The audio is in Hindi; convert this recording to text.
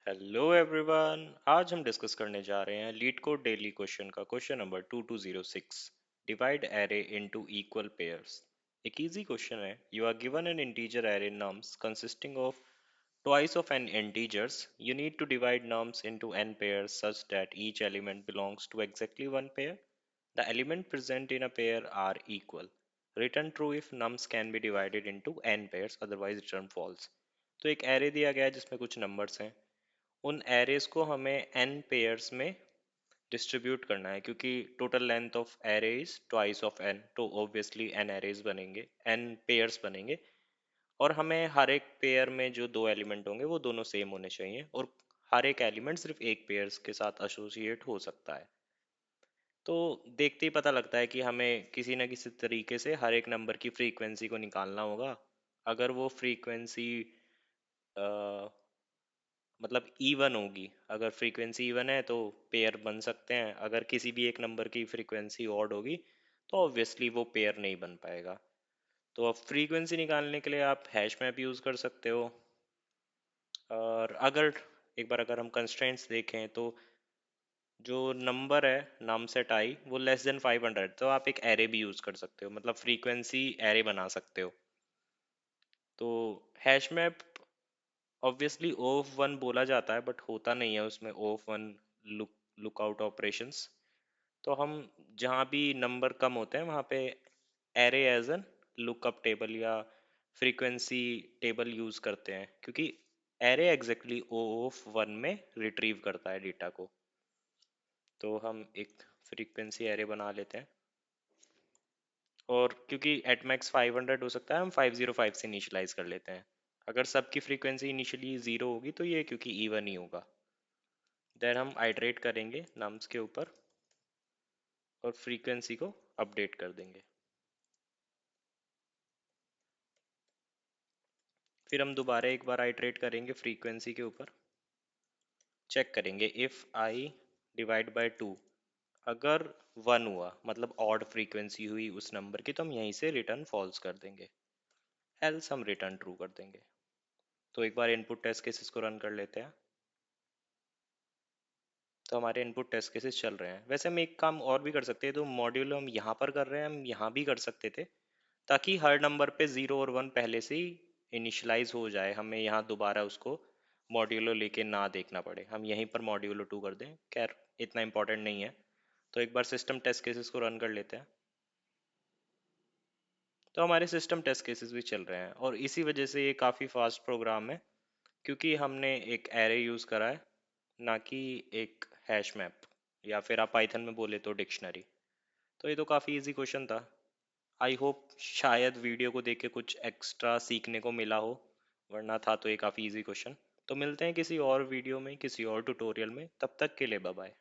Hello everyone. आज हम डिस्कस करने जा रहे हैं लीड कोड डेली क्वेश्चन का question number 2206। Divide array into equal pairs. एक इजी क्वेश्चन है। You are given an integer array nums consisting of twice of n integers. You need to divide nums into n pairs such that each element belongs to exactly one pair. The elements present in a pair are equal. Return true if nums can be divided into n pairs, otherwise return false. तो एक एरे दिया गया है जिसमें कुछ नंबर्स हैं। उन एरेज को हमें एन पेयर्स में डिस्ट्रीब्यूट करना है, क्योंकि total length of array is twice of N, तो ऑब्वियसली एन एरेज बनेंगे, एन पेयर्स बनेंगे। और हमें हर एक पेयर में जो दो एलिमेंट होंगे वो दोनों सेम होने चाहिए, और हर एक एलिमेंट सिर्फ एक पेयर्स के साथ एसोसिएट हो सकता है। तो देखते ही पता लगता है कि हमें किसी ना किसी तरीके से हर एक नंबर की फ्रीक्वेंसी को निकालना होगा। अगर वो फ्रीक्वेंसी मतलब इवन होगी, अगर फ्रीक्वेंसी इवन है तो पेयर बन सकते हैं। अगर किसी भी एक नंबर की फ्रीक्वेंसी ऑड होगी तो ऑब्वियसली वो पेयर नहीं बन पाएगा। तो अब फ्रीक्वेंसी निकालने के लिए आप हैश मैप यूज़ कर सकते हो। और अगर एक बार अगर हम कंस्ट्रेंट्स देखें तो जो नंबर है नाम सेट आई वो लेस देन 500, तो आप एक एरे भी यूज़ कर सकते हो, मतलब फ्रीक्वेंसी एरे बना सकते हो। तो hash map obviously O of one बोला जाता है, बट होता नहीं है उसमें O of one lookout operations. तो हम जहाँ भी नंबर कम होते हैं वहाँ पे array as an lookup table या फ्रीक्वेंसी टेबल यूज करते हैं, क्योंकि array exactly O of one में रिट्रीव करता है डेटा को। तो हम एक फ्रीक्वेंसी एरे बना लेते हैं, और क्योंकि एट मैक्स 500 हो सकता है, हम 505 से इनिशियलाइज कर लेते हैं। अगर सबकी फ्रीक्वेंसी इनिशियली ज़ीरो होगी तो ये क्योंकि इवन ही होगा। देन हम आइटरेट करेंगे नम्स के ऊपर और फ्रीक्वेंसी को अपडेट कर देंगे। फिर हम दोबारा एक बार आइटरेट करेंगे फ्रीक्वेंसी के ऊपर, चेक करेंगे if I divide by two, अगर वन हुआ मतलब ऑड फ्रीक्वेंसी हुई उस नंबर की, तो हम यहीं से रिटर्न फॉल्स कर देंगे, एल्स हम रिटर्न ट्रू कर देंगे। तो एक बार इनपुट टेस्ट केसेस को रन कर लेते हैं। तो हमारे इनपुट टेस्ट केसेस चल रहे हैं। वैसे हम एक काम और भी कर सकते हैं, तो मॉड्यूल हम यहाँ पर कर रहे हैं, हम यहाँ भी कर सकते थे, ताकि हर नंबर पे ज़ीरो और वन पहले से ही इनिशलाइज हो जाए, हमें यहाँ दोबारा उसको मॉड्यूलो लेके ना देखना पड़े। हम यहीं पर मॉड्यूलो टू कर दें, खैर इतना इंपॉर्टेंट नहीं है। तो एक बार सिस्टम टेस्ट केसेस को रन कर लेते हैं। तो हमारे सिस्टम टेस्ट केसेस भी चल रहे हैं, और इसी वजह से ये काफ़ी फास्ट प्रोग्राम है, क्योंकि हमने एक एरे यूज़ करा है, ना कि एक हैश मैप, या फिर आप पाइथन में बोले तो डिक्शनरी। तो ये तो काफ़ी इजी क्वेश्चन था। आई होप शायद वीडियो को देख के कुछ एक्स्ट्रा सीखने को मिला हो, वरना था तो ये काफ़ी इजी क्वेश्चन। तो मिलते हैं किसी और वीडियो में, किसी और ट्यूटोरियल में, तब तक के लिए बाय बाय।